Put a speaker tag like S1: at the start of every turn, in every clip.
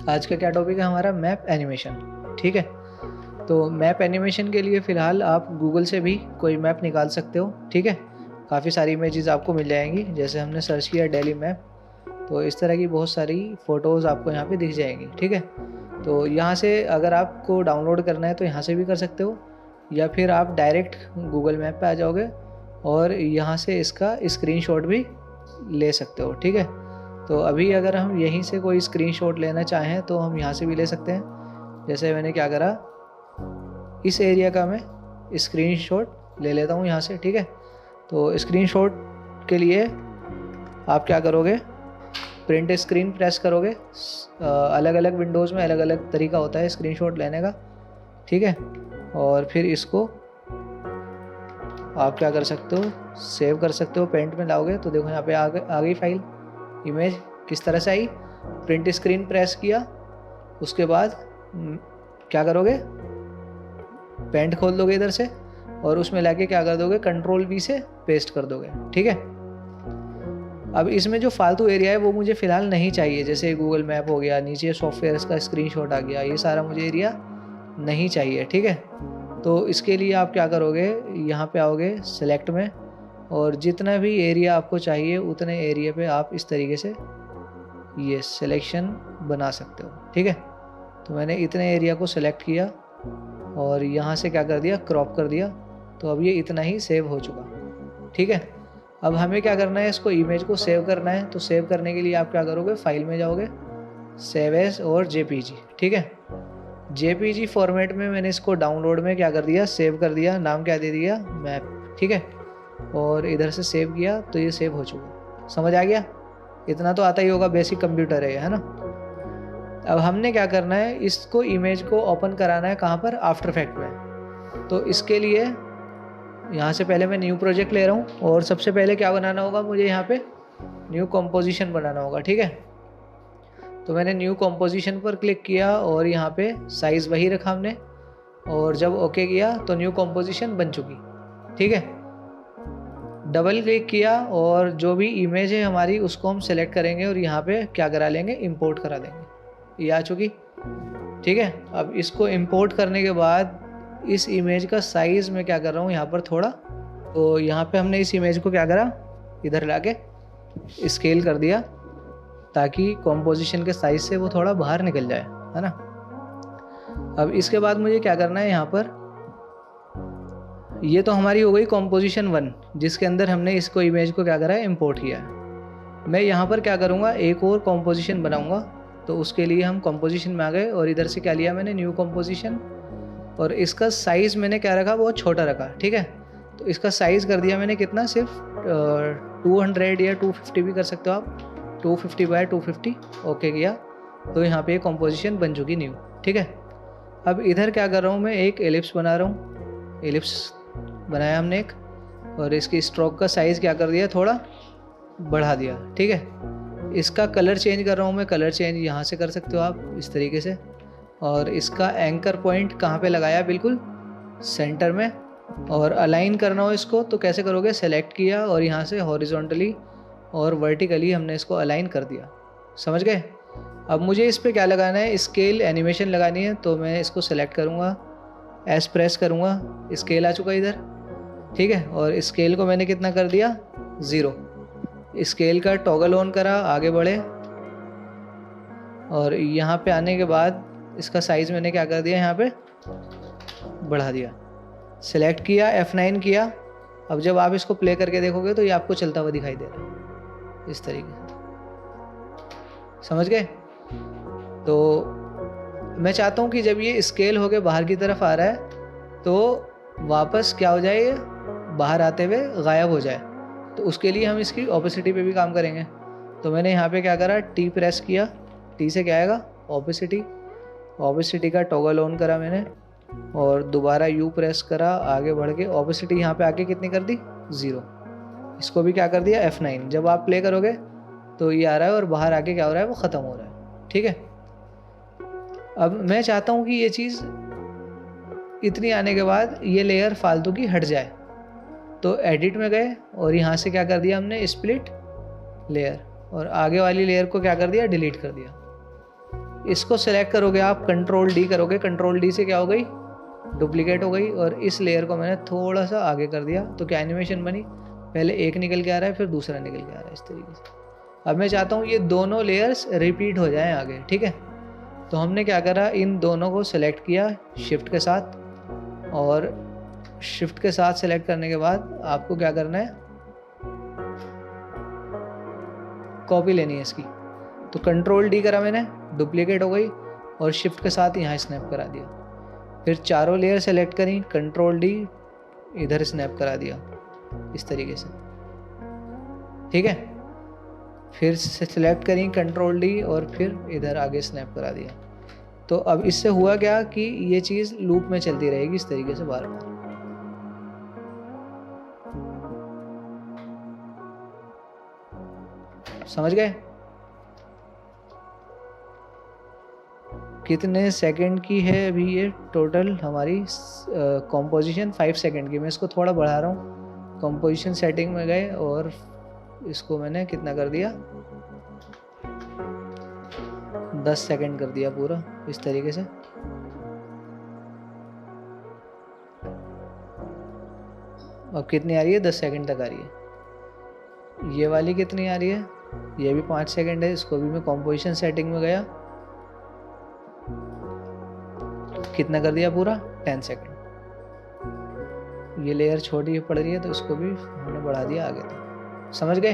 S1: आज का क्या टॉपिक है हमारा? Map animation. ठीक है, तो मैप एनिमेशन के लिए फ़िलहाल आप गूगल से भी कोई मैप निकाल सकते हो। ठीक है, काफ़ी सारी इमेजेस आपको मिल जाएंगी। जैसे हमने सर्च किया दिल्ली मैप, तो इस तरह की बहुत सारी फ़ोटोज़ आपको यहाँ पे दिख जाएंगी। ठीक है, तो यहाँ से अगर आपको डाउनलोड करना है तो यहाँ से भी कर सकते हो, या फिर आप डायरेक्ट गूगल मैप पे आ जाओगे और यहाँ से इसका स्क्रीनशॉट भी ले सकते हो। ठीक है, तो अभी अगर हम यहीं से कोई स्क्रीनशॉट लेना चाहें तो हम यहाँ से भी ले सकते हैं। जैसे मैंने क्या करा, इस एरिया का मैं स्क्रीनशॉट ले लेता हूँ यहाँ से। ठीक है, तो स्क्रीनशॉट के लिए आप क्या करोगे, प्रिंट स्क्रीन प्रेस करोगे। अलग अलग विंडोज़ में अलग अलग तरीका होता है स्क्रीनशॉट लेने का। ठीक है, और फिर इसको आप क्या कर सकते हो, सेव कर सकते हो। पेंट में लाओगे तो देखो यहाँ पे आ गई फाइल, इमेज किस तरह से आई। प्रिंट स्क्रीन प्रेस किया, उसके बाद क्या करोगे, पेंट खोल दोगे इधर से और उसमें लाके क्या कर दोगे, Ctrl+V से पेस्ट कर दोगे। ठीक है, अब इसमें जो फालतू एरिया है वो मुझे फ़िलहाल नहीं चाहिए। जैसे गूगल मैप हो गया, नीचे सॉफ्टवेयर का स्क्रीनशॉट आ गया, ये सारा मुझे एरिया नहीं चाहिए। ठीक है, तो इसके लिए आप क्या करोगे, यहाँ पे आओगे सेलेक्ट में, और जितना भी एरिया आपको चाहिए उतने एरिया पे आप इस तरीके से ये सिलेक्शन बना सकते हो। ठीक है, तो मैंने इतने एरिया को सिलेक्ट किया और यहाँ से क्या कर दिया, क्रॉप कर दिया। तो अब ये इतना ही सेव हो चुका। ठीक है, अब हमें क्या करना है, इसको इमेज को सेव करना है। तो सेव करने के लिए आप क्या करोगे, फाइल में जाओगे, सेव एज और JPG। ठीक है, JPG फॉर्मेट में मैंने इसको डाउनलोड में क्या कर दिया, सेव कर दिया। नाम क्या दे दिया, मैप। ठीक है, और इधर से सेव किया तो ये सेव हो चुका। समझ आ गया? इतना तो आता ही होगा, बेसिक कंप्यूटर है ना। अब हमने क्या करना है, इसको इमेज को ओपन कराना है कहाँ पर, आफ्टर इफेक्ट में। तो इसके लिए यहाँ से पहले मैं न्यू प्रोजेक्ट ले रहा हूँ और सबसे पहले क्या बनाना होगा मुझे, यहाँ पे न्यू कॉम्पोजिशन बनाना होगा। ठीक है, तो मैंने न्यू कॉम्पोजिशन पर क्लिक किया और यहाँ पे साइज़ वही रखा हमने, और जब ओके किया तो न्यू कॉम्पोजिशन बन चुकी। ठीक है, डबल क्लिक किया और जो भी इमेज है हमारी उसको हम सेलेक्ट करेंगे और यहाँ पे क्या करा लेंगे, इंपोर्ट करा देंगे। ये आ चुकी। ठीक है, अब इसको इंपोर्ट करने के बाद इस इमेज का साइज़ मैं क्या कर रहा हूँ यहाँ पर थोड़ा, तो यहाँ पे हमने इस इमेज को क्या करा, इधर लाके स्केल कर दिया ताकि कॉम्पोजिशन के साइज़ से वो थोड़ा बाहर निकल जाए, है ना। अब इसके बाद मुझे क्या करना है, यहाँ पर ये तो हमारी हो गई कॉम्पोजिशन 1, जिसके अंदर हमने इसको इमेज को क्या करा है, इंपोर्ट किया है। मैं यहाँ पर क्या करूँगा, एक और कॉम्पोजिशन बनाऊँगा। तो उसके लिए हम कॉम्पोजिशन में आ गए और इधर से क्या लिया मैंने, न्यू कॉम्पोजिशन, और इसका साइज़ मैंने क्या रखा, बहुत छोटा रखा। ठीक है, तो इसका साइज़ कर दिया मैंने कितना, सिर्फ 200 या 250 भी कर सकते हो आप, 250x250। ओके किया तो यहाँ पे कॉम्पोजिशन बन चुकी न्यू। ठीक है, अब इधर क्या कर रहा हूँ मैं, एक एलिप्स बना रहा हूँ। एलिप्स बनाया हमने एक, और इसकी स्ट्रोक का साइज़ क्या कर दिया, थोड़ा बढ़ा दिया। ठीक है, इसका कलर चेंज कर रहा हूँ मैं, कलर चेंज यहाँ से कर सकते हो आप इस तरीके से। और इसका एंकर पॉइंट कहाँ पे लगाया, बिल्कुल सेंटर में। और अलाइन करना हो इसको तो कैसे करोगे, सेलेक्ट किया और यहाँ से हॉरिजॉन्टली और वर्टिकली हमने इसको अलाइन कर दिया। समझ गए? अब मुझे इस पर क्या लगाना है, स्केल एनिमेशन लगानी है। तो मैं इसको सेलेक्ट करूँगा, एस प्रेस करूँगा, स्केल आ चुका इधर। ठीक है, और स्केल को मैंने कितना कर दिया, 0। स्केल का टॉगल ऑन करा, आगे बढ़े, और यहाँ पे आने के बाद इसका साइज़ मैंने क्या कर दिया, यहाँ पे बढ़ा दिया। सेलेक्ट किया, F9 किया। अब जब आप इसको प्ले करके देखोगे तो ये आपको चलता हुआ दिखाई दे रहा है इस तरीके से। समझ गए? तो मैं चाहता हूँ कि जब ये स्केल होके बाहर की तरफ आ रहा है तो वापस क्या हो जाए, बाहर आते हुए गायब हो जाए। तो उसके लिए हम इसकी ओपेसिटी पे भी काम करेंगे। तो मैंने यहाँ पे क्या करा, T प्रेस किया। T से क्या आएगा, ओपेसिटी। ओपेसिटी का टॉगल ऑन करा मैंने और दोबारा U प्रेस करा, आगे बढ़ के ओपेसिटी यहाँ पे आके कितनी कर दी, 0। इसको भी क्या कर दिया, F9। जब आप प्ले करोगे तो ये आ रहा है और बाहर आके क्या हो रहा है, वो ख़त्म हो रहा है। ठीक है, अब मैं चाहता हूँ कि ये चीज़ इतनी आने के बाद ये लेयर फालतू की हट जाए। तो एडिट में गए और यहाँ से क्या कर दिया हमने, स्प्लिट लेयर, और आगे वाली लेयर को क्या कर दिया, डिलीट कर दिया। इसको सेलेक्ट करोगे आप, कंट्रोल डी करोगे, कंट्रोल डी से क्या हो गई, डुप्लीकेट हो गई, और इस लेयर को मैंने थोड़ा सा आगे कर दिया तो क्या एनिमेशन बनी, पहले एक निकल के आ रहा है फिर दूसरा निकल के आ रहा है इस तरीके से। अब मैं चाहता हूँ ये दोनों लेयर्स रिपीट हो जाएं आगे, ठीक है। तो हमने क्या करा, इन दोनों को सेलेक्ट किया शिफ्ट के साथ, और शिफ्ट के साथ सेलेक्ट करने के बाद आपको क्या करना है, कॉपी लेनी है इसकी। तो कंट्रोल डी करा मैंने, डुप्लीकेट हो गई, और शिफ्ट के साथ यहाँ स्नैप करा दिया। फिर चारों लेयर सेलेक्ट करी, कंट्रोल डी, इधर स्नैप करा दिया इस तरीके से, ठीक है। फिर सेलेक्ट करी कंट्रोल डी, और फिर इधर आगे स्नैप करा दिया। तो अब इससे हुआ क्या कि ये चीज़ लूप में चलती रहेगी इस तरीके से बार बार। समझ गए? कितने सेकंड की है अभी ये टोटल हमारी कॉम्पोजिशन? 5 सेकंड की। मैं इसको थोड़ा बढ़ा रहा हूँ। कॉम्पोजिशन सेटिंग में गए और इसको मैंने कितना कर दिया, 10 सेकंड कर दिया पूरा इस तरीके से। अब कितनी आ रही है, 10 सेकंड तक आ रही है। ये वाली कितनी आ रही है, ये भी 5 सेकंड है। इसको भी मैं कॉम्पोजिशन सेटिंग में गया, कितना कर दिया पूरा, 10 सेकंड। ये लेयर छोटी पड़ रही है तो इसको भी हमने बढ़ा दिया आगे तक। समझ गए?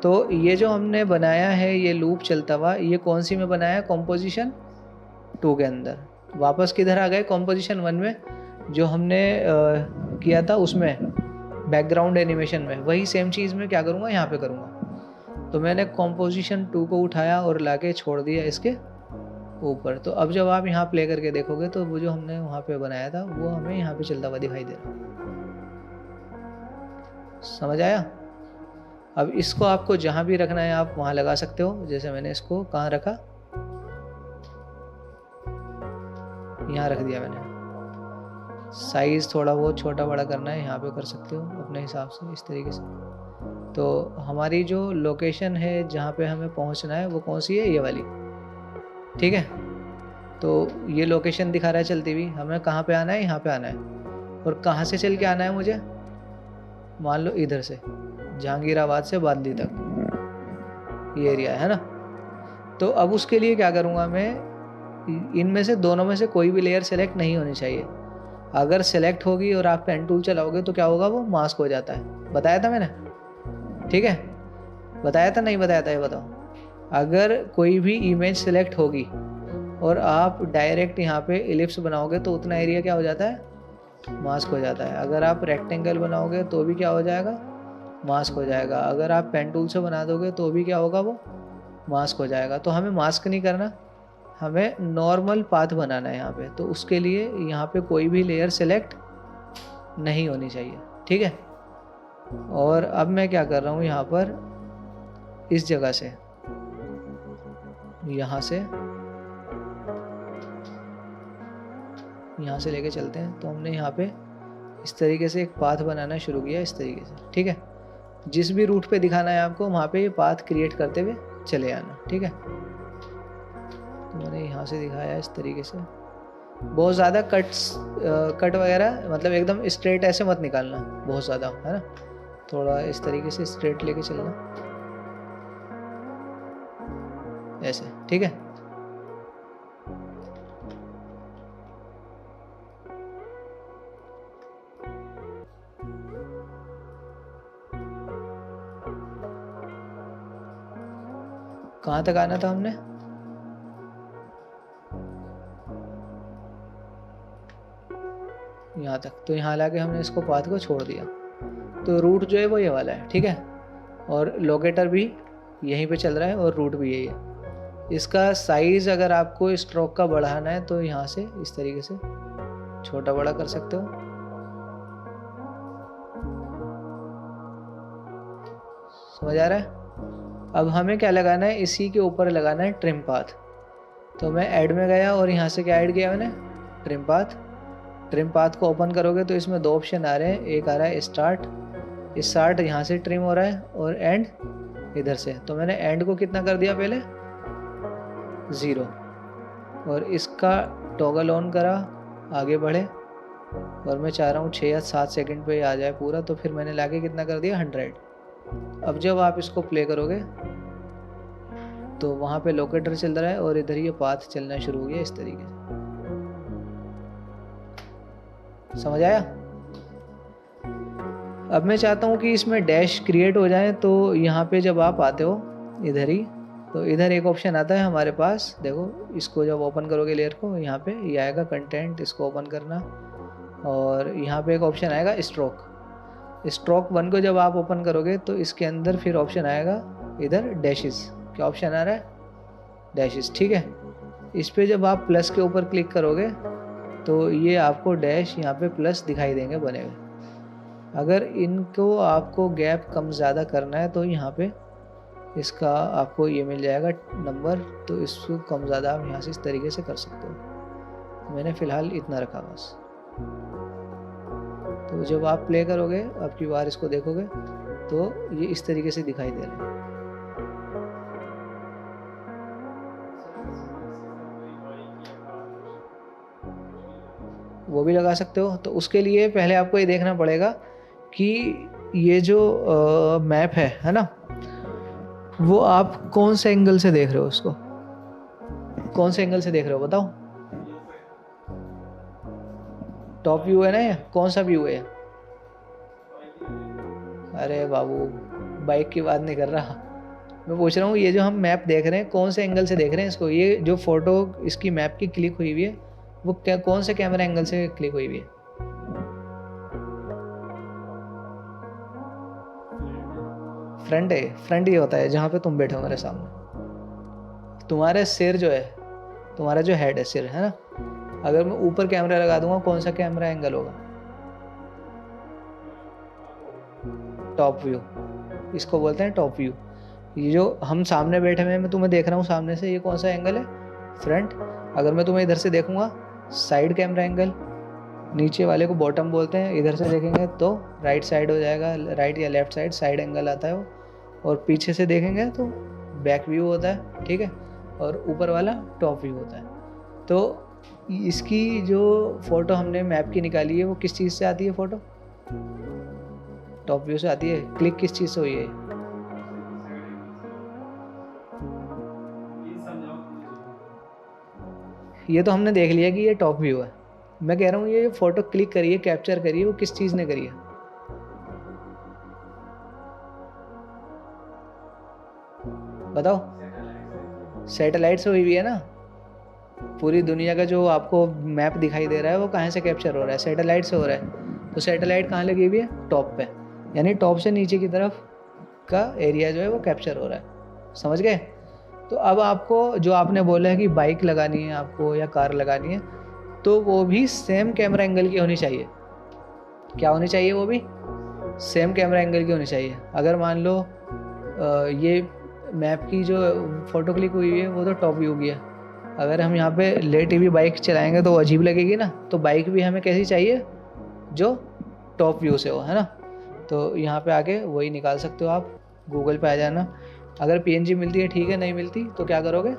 S1: तो ये जो हमने बनाया है ये लूप चलता हुआ, ये कौन सी में बनाया है, कॉम्पोजिशन 2 के अंदर। वापस किधर आ गए, कॉम्पोजिशन 1 में जो हमने किया था उसमें बैकग्राउंड एनिमेशन में। वही सेम चीज़ मैं क्या करूँगा, यहाँ पे करूँगा। तो मैंने कॉम्पोजिशन 2 को उठाया और लाके छोड़ दिया इसके ऊपर। तो अब जब आप यहाँ प्ले करके देखोगे तो वो जो हमने वहाँ पे बनाया था वो हमें यहाँ पे चलता हुआ दिखाई दे रहा। समझ आया? अब इसको आपको जहाँ भी रखना है आप वहाँ लगा सकते हो। जैसे मैंने इसको कहाँ रखा, यहाँ रख दिया मैंने। साइज़ थोड़ा बहुत छोटा बड़ा करना है यहाँ पे कर सकते हो अपने हिसाब से इस तरीके से। तो हमारी जो लोकेशन है जहाँ पे हमें पहुँचना है वो कौन सी है, ये वाली, ठीक है। तो ये लोकेशन दिखा रहा है चलती हुई, हमें कहाँ पे आना है, यहाँ पे आना है। और कहाँ से चल के आना है मुझे, मान लो इधर से जहांगीराबाद से बादली तक ये एरिया है ना। तो अब उसके लिए क्या करूँगा मैं, इनमें से दोनों में से कोई भी लेयर सेलेक्ट नहीं होनी चाहिए। अगर सेलेक्ट होगी और आप पेन टूल चलाओगे तो क्या होगा, वो मास्क हो जाता है। बताया था मैंने, ठीक है, बताया था नहीं बताया था, ये बताओ। अगर कोई भी इमेज सेलेक्ट होगी और आप डायरेक्ट यहाँ पे इलिप्स बनाओगे तो उतना एरिया क्या हो जाता है, मास्क हो जाता है। अगर आप रेक्टेंगल बनाओगे तो भी क्या हो जाएगा, मास्क हो जाएगा। अगर आप पेन टूल से बना दोगे तो भी क्या होगा, वो मास्क हो जाएगा। तो हमें मास्क नहीं करना, हमें नॉर्मल पाथ बनाना है यहाँ पे। तो उसके लिए यहाँ पे कोई भी लेयर सेलेक्ट नहीं होनी चाहिए, ठीक है। और अब मैं क्या कर रहा हूँ, यहाँ पर इस जगह से, यहाँ से लेके चलते हैं। तो हमने यहाँ पे इस तरीके से एक पाथ बनाना शुरू किया इस तरीके से, ठीक है। जिस भी रूट पे दिखाना है आपको वहाँ पे ये पाथ क्रिएट करते हुए चले आना, ठीक है। तो मैंने यहाँ से दिखाया इस तरीके से। बहुत ज़्यादा कट वगैरह, मतलब एकदम स्ट्रेट ऐसे मत निकालना बहुत ज़्यादा, है ना। थोड़ा इस तरीके से स्ट्रेट लेके चलना ऐसे, ठीक है। कहाँ तक आना था हमने, यहाँ तक। तो यहाँ लाके हमने इसको पाथ को छोड़ दिया। तो रूट जो है वो ये वाला है, ठीक है। और लोकेटर भी यहीं पे चल रहा है और रूट भी यही है। इसका साइज़ अगर आपको स्ट्रोक का बढ़ाना है तो यहाँ से इस तरीके से छोटा बड़ा कर सकते हो। समझ आ रहा है? अब हमें क्या लगाना है, इसी के ऊपर लगाना है ट्रिम पाथ। तो मैं ऐड में गया और यहाँ से क्या ऐड किया मैंने, ट्रिम पाथ। ट्रिम पाथ को ओपन करोगे तो इसमें 2 ऑप्शन आ रहे हैं। एक आ रहा है स्टार्ट, स्टार्ट यहाँ से ट्रिम हो रहा है, और एंड इधर से। तो मैंने एंड को कितना कर दिया पहले, 0, और इसका टॉगल ऑन करा, आगे बढ़े, और मैं चाह रहा हूँ 6 या 7 सेकंड पे आ जाए पूरा, तो फिर मैंने लाके कितना कर दिया 100। अब जब आप इसको प्ले करोगे तो वहाँ पे लोकेटर चल रहा है और इधर ये पाथ चलना शुरू हो गया इस तरीके से। समझ आया? अब मैं चाहता हूँ कि इसमें डैश क्रिएट हो जाए, तो यहाँ पे जब आप आते हो इधर ही, तो इधर एक ऑप्शन आता है हमारे पास, देखो इसको जब ओपन करोगे लेयर को, यहाँ पे ये आएगा कंटेंट, इसको ओपन करना, और यहाँ पे एक ऑप्शन आएगा स्ट्रोक 1 को जब आप ओपन करोगे तो इसके अंदर फिर ऑप्शन आएगा इधर डैशेस। क्या ऑप्शन आ रहा है? डैशेस, ठीक है। इस पे जब आप प्लस के ऊपर क्लिक करोगे तो ये आपको डैश यहाँ पे प्लस दिखाई देंगे बने हुए। अगर इनको आपको गैप कम ज़्यादा करना है तो यहाँ पे इसका आपको ये मिल जाएगा नंबर, तो इसको कम ज़्यादा आप यहाँ से इस तरीके से कर सकते हो। मैंने फ़िलहाल इतना रखा बस। तो जब आप प्ले करोगे अब की बार इसको देखोगे तो ये इस तरीके से दिखाई दे रहा है। वो भी लगा सकते हो। तो उसके लिए पहले आपको ये देखना पड़ेगा कि ये जो मैप है ना, वो आप कौन से एंगल से देख रहे हो उसको, कौन से एंगल से देख रहे हो बताओ। टॉप व्यू है ना ये? कौन सा व्यू है? अरे बाबू बाइक की बात नहीं कर रहा, मैं पूछ रहा हूँ ये जो हम मैप देख रहे हैं कौन से एंगल से देख रहे हैं इसको। ये जो फोटो इसकी मैप की क्लिक हुई हुई है वो क्या कौन से कैमरा एंगल से क्लिक हुई हुई है? फ्रंट है। फ्रंट ये होता है जहाँ पे तुम बैठे हो मेरे सामने। तुम्हारे सिर जो है, तुम्हारा जो हेड है, सिर है ना, अगर मैं ऊपर कैमरा लगा दूंगा कौन सा कैमरा एंगल होगा? टॉप व्यू, इसको बोलते हैं टॉप व्यू। ये जो हम सामने बैठे हुए हैं, मैं तुम्हें देख रहा हूँ सामने से, ये कौन सा एंगल है? फ्रंट। अगर मैं तुम्हें इधर से देखूंगा साइड कैमरा एंगल, नीचे वाले को बॉटम बोलते हैं। इधर से देखेंगे तो राइट साइड हो जाएगा, राइट या लेफ्ट साइड, साइड एंगल आता है वो। और पीछे से देखेंगे तो बैक व्यू होता है, ठीक है। और ऊपर वाला टॉप व्यू होता है। तो इसकी जो फ़ोटो हमने मैप की निकाली है वो किस चीज़ से आती है? फ़ोटो टॉप व्यू से आती है। क्लिक किस चीज़ से हुई है? ये तो हमने देख लिया कि ये टॉप व्यू है। मैं कह रहा हूँ ये फ़ोटो क्लिक करिए, कैप्चर करिए, वो किस चीज़ ने करी है? बताओ। सैटेलाइट से हुई हुई है ना। पूरी दुनिया का जो आपको मैप दिखाई दे रहा है वो कहाँ से कैप्चर हो रहा है? सैटेलाइट से हो रहा है। तो सैटेलाइट कहाँ लगी हुई है? टॉप पे, यानी टॉप से नीचे की तरफ का एरिया जो है वो कैप्चर हो रहा है। समझ गए? तो अब आपको जो आपने बोला है कि बाइक लगानी है आपको या कार लगानी है, तो वो भी सेम कैमरा एंगल की होनी चाहिए। क्या होनी चाहिए? वो भी सेम कैमरा एंगल की होनी चाहिए। अगर मान लो ये मैप की जो फ़ोटो क्लिक हुई है वो तो टॉप व्यू की है। अगर हम यहाँ पे लेटी हुई बाइक चलाएंगे तो अजीब लगेगी ना। तो बाइक भी हमें कैसी चाहिए? जो टॉप व्यू से हो, है ना। तो यहाँ पे आके वही निकाल सकते हो आप। गूगल पे आ जाना। अगर PNG मिलती है ठीक है, नहीं मिलती तो क्या करोगे?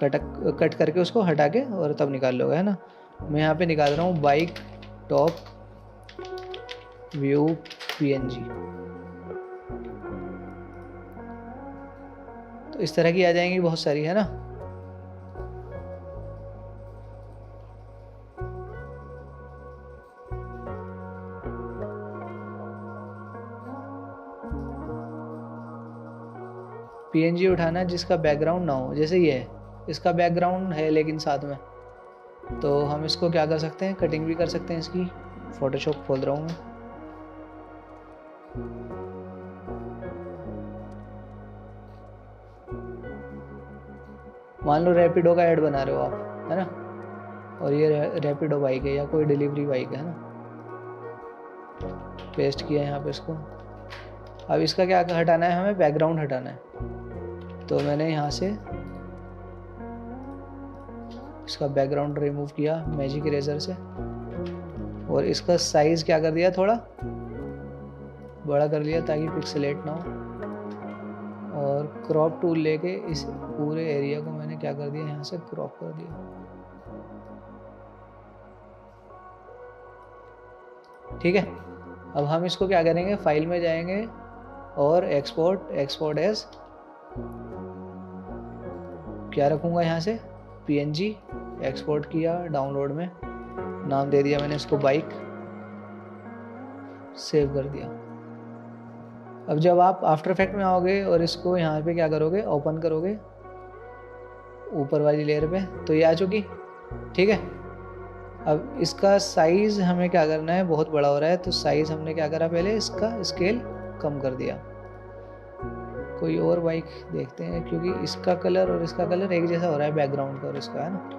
S1: कट करके उसको हटा के और तब निकाल लोगे, है ना। मैं यहाँ पे निकाल रहा हूँ बाइक टॉप व्यू PNG। तो इस तरह की आ जाएंगी बहुत सारी, है ना। PNG उठाना जिसका बैकग्राउंड ना हो, जैसे ये है, इसका बैकग्राउंड है लेकिन साथ में, तो हम इसको क्या कर सकते हैं? कटिंग भी कर सकते हैं इसकी। फोटोशॉप खोल रहा हूँ मैं। मान लो रैपिडो का ऐड बना रहे हो आप, है ना, और ये रैपिडो बाइक है या कोई डिलीवरी बाइक है ना। पेस्ट किया यहाँ पे इसको। अब इसका क्या हटाना है? हमें बैकग्राउंड हटाना है। तो मैंने यहाँ से इसका बैकग्राउंड रिमूव किया मैजिक इरेजर से, और इसका साइज क्या कर दिया? थोड़ा बड़ा कर लिया ताकि पिक्सेलेट ना हो। और क्रॉप टूल लेके इस पूरे एरिया को मैंने क्या कर दिया, यहाँ से क्रॉप कर दिया। ठीक है, अब हम इसको क्या करेंगे, फाइल में जाएंगे और एक्सपोर्ट एज क्या रखूँगा, यहाँ से PNG एक्सपोर्ट किया, डाउनलोड में नाम दे दिया मैंने इसको बाइक, सेव कर दिया। अब जब आप आफ्टर इफेक्ट में आओगे और इसको यहाँ पे क्या करोगे, ओपन करोगे ऊपर वाली लेयर पे, तो ये आ चुकी। ठीक है, अब इसका साइज़ हमें क्या करना है, बहुत बड़ा हो रहा है, तो साइज़ हमने क्या करा, पहले इसका स्केल कम कर दिया। कोई और बाइक देखते हैं, क्योंकि इसका कलर और इसका कलर एक जैसा हो रहा है, बैकग्राउंड का और इसका, है ना।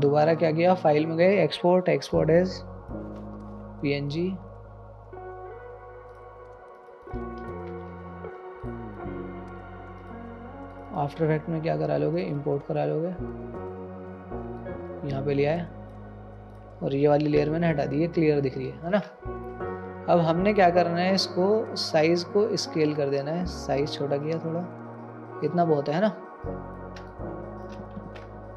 S1: दोबारा क्या किया, फाइल में गए, export as PNG, After Effect में क्या करा लोगे, इंपोर्ट करा लोगे, यहाँ पे लिया है, और ये वाली लेयर मैंने हटा दी है, क्लियर दिख रही है ना। अब हमने क्या करना है, इसको साइज़ को स्केल कर देना है, साइज़ छोटा किया थोड़ा, इतना बहुत है ना।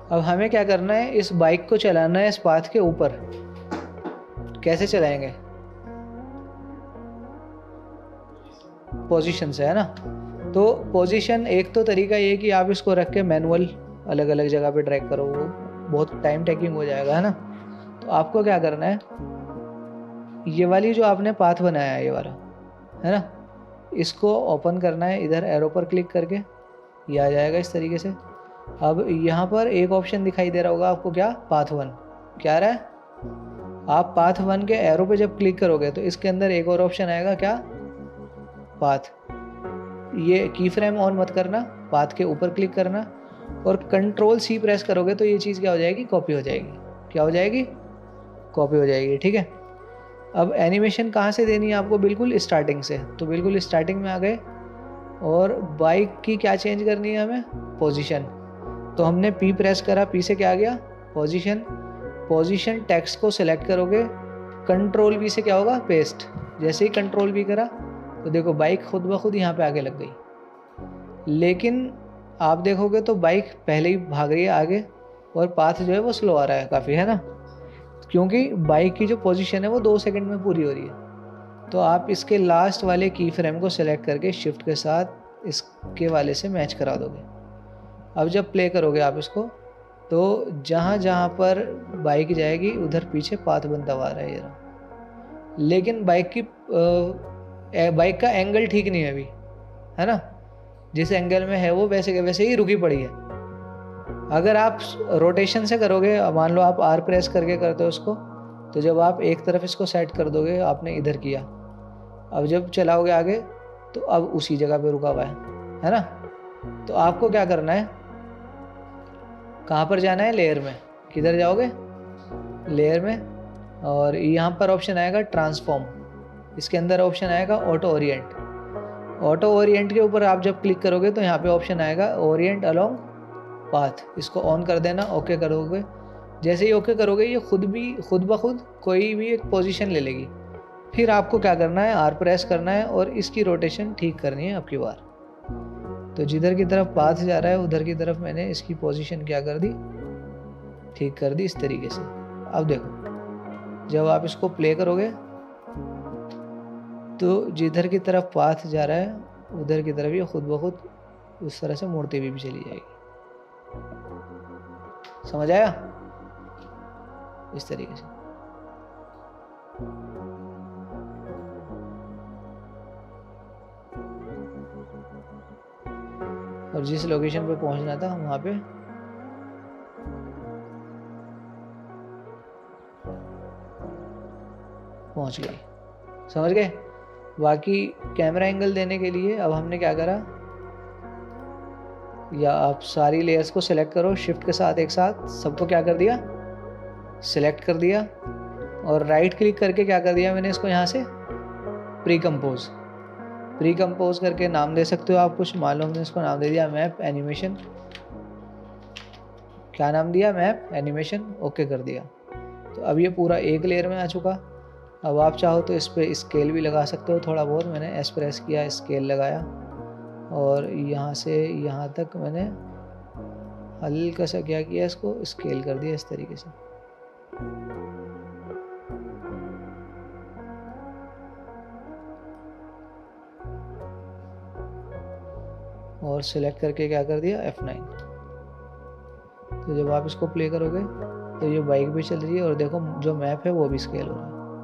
S1: अब हमें क्या करना है, इस बाइक को चलाना है इस पाथ के ऊपर। कैसे चलाएंगे, पोजीशन से, है ना। तो पोजीशन, एक तो तरीका ये कि आप इसको रख के मैनुअल अलग अलग जगह पे ड्रैग करो, वो बहुत टाइम टेकिंग हो जाएगा, है ना। तो आपको क्या करना है, ये वाली जो आपने पाथ बनाया है, ये वाला, है ना, इसको ओपन करना है, इधर एरो पर क्लिक करके ये आ जाएगा इस तरीके से। अब यहाँ पर एक ऑप्शन दिखाई दे रहा होगा आपको, क्या, पाथ 1, क्या रहा है, आप पाथ 1 के एरो पे जब क्लिक करोगे तो इसके अंदर एक और ऑप्शन आएगा, क्या, पाथ। ये की फ्रेम ऑन मत करना, पाथ के ऊपर क्लिक करना और Ctrl+C प्रेस करोगे तो ये चीज़ क्या हो जाएगी, कॉपी हो जाएगी। क्या हो जाएगी, कॉपी हो जाएगी। ठीक है, अब एनिमेशन कहाँ से देनी है आपको, बिल्कुल स्टार्टिंग से। तो बिल्कुल स्टार्टिंग में आ गए और बाइक की क्या चेंज करनी है हमें, पोजीशन। तो हमने P प्रेस करा, P से क्या आ गया, पोजीशन टेक्स्ट को सिलेक्ट करोगे, Ctrl+V से क्या होगा, पेस्ट। जैसे ही Ctrl+V करा तो देखो बाइक खुद ब खुद यहाँ पे आगे लग गई। लेकिन आप देखोगे तो बाइक पहले ही भाग रही है आगे और पाथ जो है वो स्लो आ रहा है काफ़ी, है ना, क्योंकि बाइक की जो पोजीशन है वो 2 सेकंड में पूरी हो रही है। तो आप इसके लास्ट वाले की फ्रेम को सिलेक्ट करके शिफ्ट के साथ इसके वाले से मैच करा दोगे। अब जब प्ले करोगे आप इसको, तो जहाँ जहाँ पर बाइक जाएगी उधर पीछे पाथ बनता हुआ आ रहा है ये रहा। लेकिन बाइक का एंगल ठीक नहीं है अभी, है ना, जिस एंगल में है वो वैसे के वैसे ही रुकी पड़ी है। अगर आप रोटेशन से करोगे, मान लो आप R प्रेस करके करते हो उसको, तो जब आप एक तरफ इसको सेट कर दोगे, आपने इधर किया, अब जब चलाओगे आगे तो अब उसी जगह पे रुका हुआ है ना। तो आपको क्या करना है, कहाँ पर जाना है, लेयर में। किधर जाओगे, लेयर में, और यहाँ पर ऑप्शन आएगा ट्रांसफॉर्म, इसके अंदर ऑप्शन आएगा ऑटो ओरिएंट के ऊपर आप जब क्लिक करोगे तो यहाँ पे ऑप्शन आएगा ओरिएंट अलोंग पाथ। इसको ऑन कर देना, ओके करोगे। जैसे ही ओके करोगे ये खुद ब खुद कोई भी एक पोजीशन ले लेगी। फिर आपको क्या करना है, R प्रेस करना है और इसकी रोटेशन ठीक करनी है आपकी बार। तो जिधर की तरफ पाथ जा रहा है उधर की तरफ मैंने इसकी पोजीशन क्या कर दी, ठीक कर दी इस तरीके से। अब देखो जब आप इसको प्ले करोगे तो जिधर की तरफ पाथ जा रहा है उधर की तरफ ये खुद ब खुद उस तरह से मुड़ती हुई भी चली जाएगी। समझ आया, इस तरीके से। और जिस लोकेशन पे पहुंचना था वहां पे पहुंच गई। समझ गए। बाकी कैमरा एंगल देने के लिए अब हमने क्या करा, या आप सारी लेयर्स को सिलेक्ट करो शिफ्ट के साथ, एक साथ सबको क्या कर दिया, सिलेक्ट कर दिया, और राइट क्लिक करके क्या कर दिया मैंने इसको यहाँ से प्री कंपोज करके नाम दे सकते हो आप कुछ। मान लो हमने इसको नाम दे दिया मैप एनिमेशन। क्या नाम दिया, मैप एनिमेशन। ओके कर दिया। तो अब ये पूरा एक लेयर में आ चुका। अब आप चाहो तो इस पर स्केल भी लगा सकते हो थोड़ा बहुत। मैंने एस प्रेस किया, स्केल लगाया, और यहाँ से यहाँ तक मैंने हल्का सा क्या किया, इसको स्केल कर दिया इस तरीके से। और सिलेक्ट करके क्या कर दिया, F9। तो जब आप इसको प्ले करोगे तो ये बाइक भी चल रही है, और देखो जो मैप है वो भी स्केल हो रहा है।